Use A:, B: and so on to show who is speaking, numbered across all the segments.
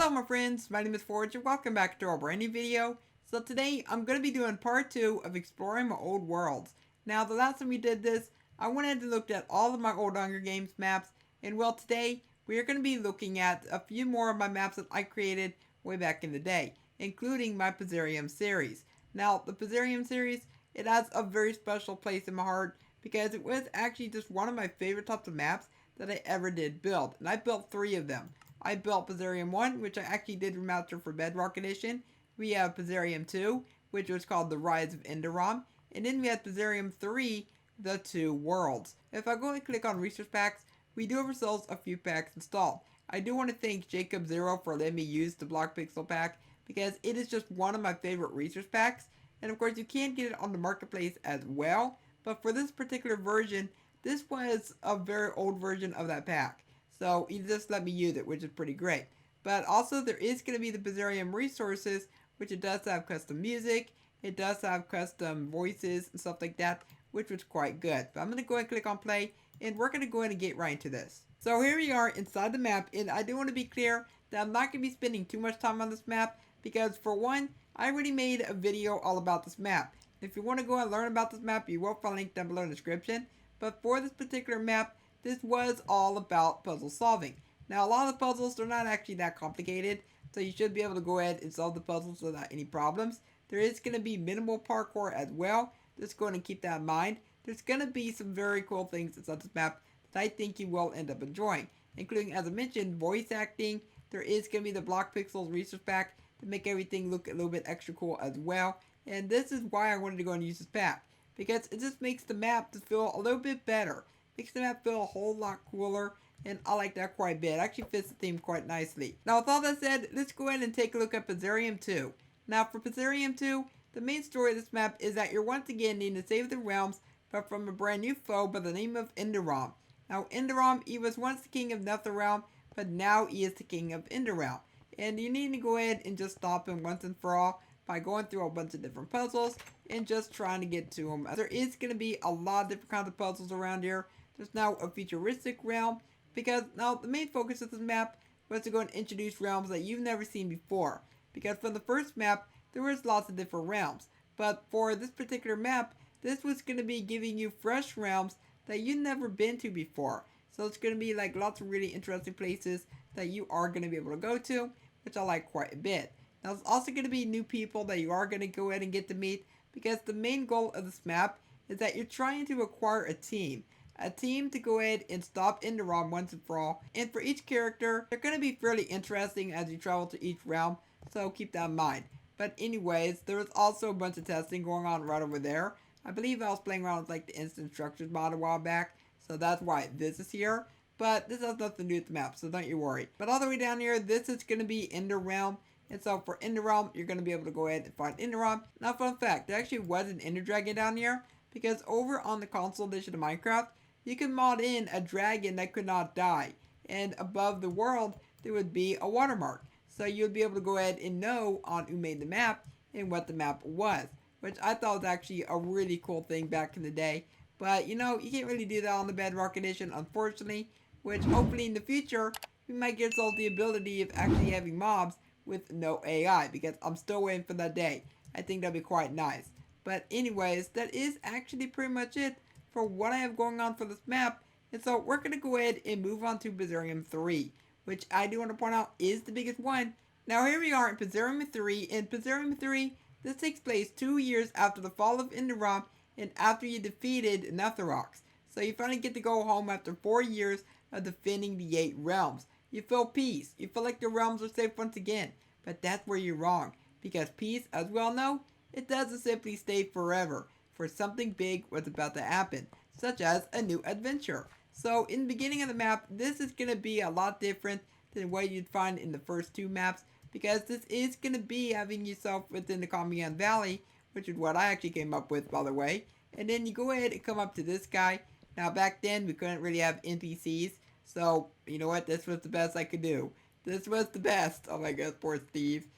A: Hello my friends, my name is Forge and welcome back to a brand new video. So today I'm going to be doing part 2 of exploring my old worlds. Now the last time we did this, I went ahead and looked at all of my old Hunger Games maps, and well today we are going to be looking at a few more of my maps that I created way back in the day, including my Puzzarium series. Now the Puzzarium series, it has a very special place in my heart because it was actually just one of my favorite types of maps that I ever did build, and I built 3 of them. I built Puzzarium 1, which I actually did remaster for Bedrock Edition. We have Puzzarium 2, which was called The Rise of Enderom. And then we have Puzzarium 3, The Two Worlds. If I go and click on resource packs, we do have ourselves a few packs installed. I do want to thank Jacob Zero for letting me use the Block Pixel pack because it is just one of my favorite resource packs. And of course you can get it on the marketplace as well. But for this particular version, this was a very old version of that pack. So he just let me use it, which is pretty great. But also there is going to be the Puzzarium resources, which it does have custom music, it does have custom voices and stuff like that, which was quite good. But I'm going to go ahead and click on play, and we're going to go ahead and get right into this. So here we are inside the map, and I do want to be clear that I'm not going to be spending too much time on this map, because for one, I already made a video all about this map. If you want to go and learn about this map, you will find a link down below in the description. But for this particular map, this was all about puzzle solving. Now a lot of the puzzles, they're not actually that complicated, so you should be able to go ahead and solve the puzzles without any problems. There is going to be minimal parkour as well, just go ahead and keep that in mind. There's going to be some very cool things inside this map that I think you will end up enjoying, including, as I mentioned, voice acting. There is going to be the Block Pixels resource pack to make everything look a little bit extra cool as well, and this is why I wanted to go and use this pack, because it just makes the map to feel a little bit better. Makes the map feel a whole lot cooler, and I like that quite a bit. It actually fits the theme quite nicely. Now with all that said, let's go ahead and take a look at Puzzarium 2. Now for Puzzarium 2, the main story of this map is that you're once again needing to save the realms, but from a brand new foe by the name of Enderom. Now Enderom, he was once the king of Netherrealm, but now he is the king of Enderom. And you need to go ahead and just stop him once and for all by going through a bunch of different puzzles and just trying to get to him. There is going to be a lot of different kinds of puzzles around here. There's now a futuristic realm, because now the main focus of this map was to go and introduce realms that you've never seen before. Because from the first map, there was lots of different realms. But for this particular map, this was going to be giving you fresh realms that you've never been to before. So it's going to be like lots of really interesting places that you are going to be able to go to, which I like quite a bit. Now there's also going to be new people that you are going to go ahead and get to meet, because the main goal of this map is that you're trying to acquire a team. A team to go ahead and stop Enderom once and for all. And for each character, they're going to be fairly interesting as you travel to each realm, so keep that in mind. But anyways, there was also a bunch of testing going on right over there. I believe I was playing around with like the instant structures mod a while back, so that's why this is here. But this has nothing to do with the map, so don't you worry. But all the way down here, this is going to be Enderom. And so for Enderom, you're going to be able to go ahead and find Enderom. Now fun fact, there actually was an Ender Dragon down here, because over on the console edition of Minecraft, you can mod in a dragon that could not die, and above the world there would be a watermark, so you'd be able to go ahead and know on who made the map and what the map was, which I thought was actually a really cool thing back in the day. But you know, you can't really do that on the Bedrock Edition, unfortunately, which hopefully in the future we might get ourselves the ability of actually having mobs with no AI, because I'm still waiting for that day. I think that'd be quite nice. But anyways, that is actually pretty much it for what I have going on for this map. And so we're going to go ahead and move on to Puzzarium 3, which I do want to point out is the biggest one. Now here we are in Puzzarium 3. In Puzzarium 3, this takes place 2 years after the fall of Enderom and after you defeated Netherox. So you finally get to go home after 4 years of defending the 8 realms. You feel peace. You feel like the realms are safe once again. But that's where you're wrong, because peace, as we all know, it doesn't simply stay forever. For something big was about to happen, such as a new adventure. So in the beginning of the map, this is going to be a lot different than what you'd find in the first 2 maps, because this is going to be having yourself within the Command Valley, which is what I actually came up with, by the way. And then you go ahead and come up to this guy. Now back then we couldn't really have NPCs, so you know what, this was the best I could do. This was the best. Oh my god, poor Steve.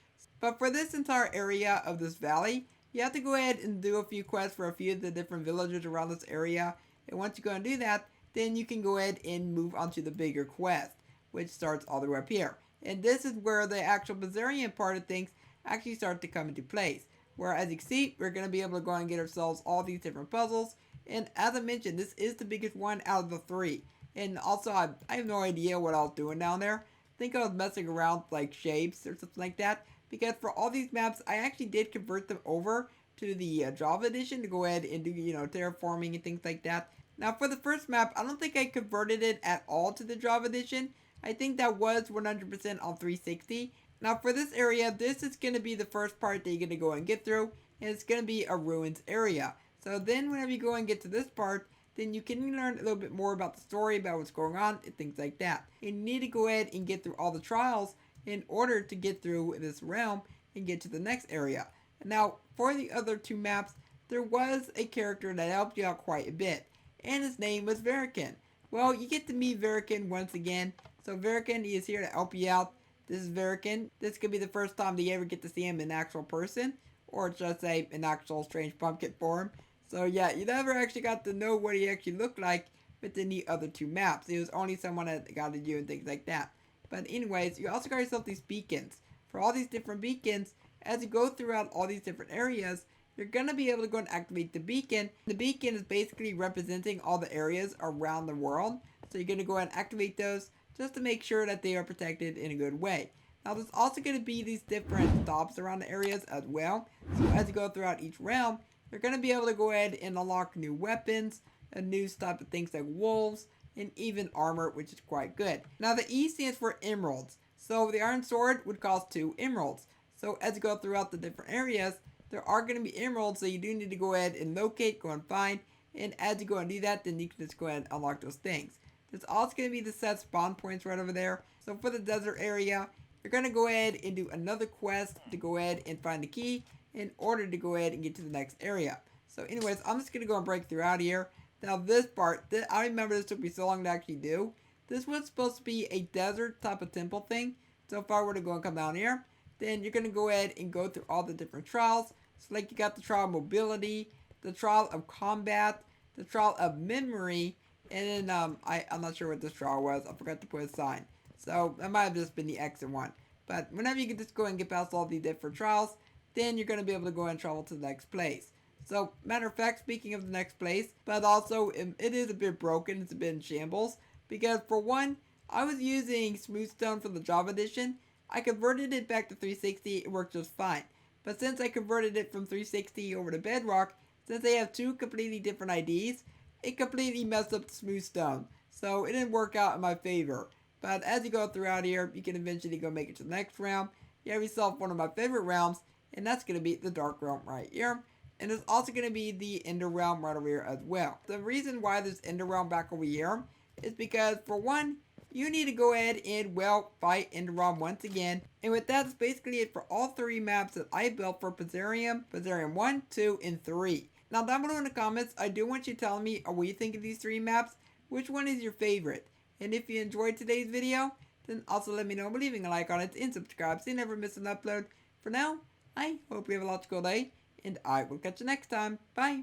A: But for this entire area of this valley, you have to go ahead and do a few quests for a few of the different villagers around this area. And once you go and do that, then you can go ahead and move on to the bigger quest, which starts all the way up here. And this is where the actual Puzzarium part of things actually start to come into place. Where, as you can see, we're going to be able to go and get ourselves all these different puzzles. And as I mentioned, this is the biggest one out of the three. And also, I have no idea what I was doing down there. I think I was messing around with, like, shapes or something like that. Because for all these maps, I actually did convert them over to the Java edition to go ahead and do, terraforming and things like that. Now, for the first map, I don't think I converted it at all to the Java edition. I think that was 100% on 360. Now, for this area, this is going to be the first part that you're going to go and get through, and it's going to be a ruins area. So then whenever you go and get to this part, then you can learn a little bit more about the story, about what's going on, and things like that. And you need to go ahead and get through all the trials in order to get through this realm and get to the next area. Now, for the other two maps, there was a character that helped you out quite a bit, and his name was Verican. Well, you get to meet Verican once again. So Verican is here to help you out. This is Verican. This could be the first time that you ever get to see him in actual person, or should I say, in actual strange pumpkin form. So yeah, you never actually got to know what he actually looked like within the other two maps. It was only someone that guided you and things like that. But anyways, you also got yourself these beacons. For all these different beacons, as you go throughout all these different areas, you're going to be able to go and activate the beacon. The beacon is basically representing all the areas around the world. So you're going to go ahead and activate those just to make sure that they are protected in a good way. Now there's also going to be these different stops around the areas as well. So as you go throughout each realm, you're going to be able to go ahead and unlock new weapons, and new type of things like wolves, and even armor, which is quite good. Now the E stands for emeralds. So the iron sword would cost 2 emeralds. So as you go throughout the different areas, there are going to be emeralds, so you do need to go ahead and locate, go and find. And as you go and do that, then you can just go ahead and unlock those things. There's also going to be the set spawn points right over there. So for the desert area, you're going to go ahead and do another quest to go ahead and find the key in order to go ahead and get to the next area. So anyways, I'm just going to go and break through out here. Now this part, I remember this took me so long to actually do. This was supposed to be a desert type of temple thing. So if I were to go and come down here, then you're going to go ahead and go through all the different trials. So like you got the trial of mobility, the trial of combat, the trial of memory, and then I'm not sure what this trial was. I forgot to put a sign. So that might have just been the exit one. But whenever you can just go and get past all these different trials, then you're going to be able to go and travel to the next place. So, matter of fact, speaking of the next place, but also it is a bit broken, it's a bit in shambles, because for one, I was using Smoothstone for the Java edition. I converted it back to 360, it worked just fine. But since I converted it from 360 over to Bedrock, since they have two completely different IDs, it completely messed up the Smoothstone. So it didn't work out in my favor. But as you go throughout here, you can eventually go make it to the next realm. You have yourself one of my favorite realms, and that's going to be the Dark Realm right here. And there's also going to be the Ender Realm right over here as well. The reason why there's Ender Realm back over here is because, for one, you need to go ahead and, well, fight Enderom once again. And with that, that's basically it for all 3 maps that I built for Puzzarium, Puzzarium 1, 2, and 3. Now, down below in the comments, I do want you telling me what you think of these 3 maps. Which one is your favorite? And if you enjoyed today's video, then also let me know by leaving a like on it and subscribe so you never miss an upload. For now, I hope you have a logical day, and I will catch you next time. Bye!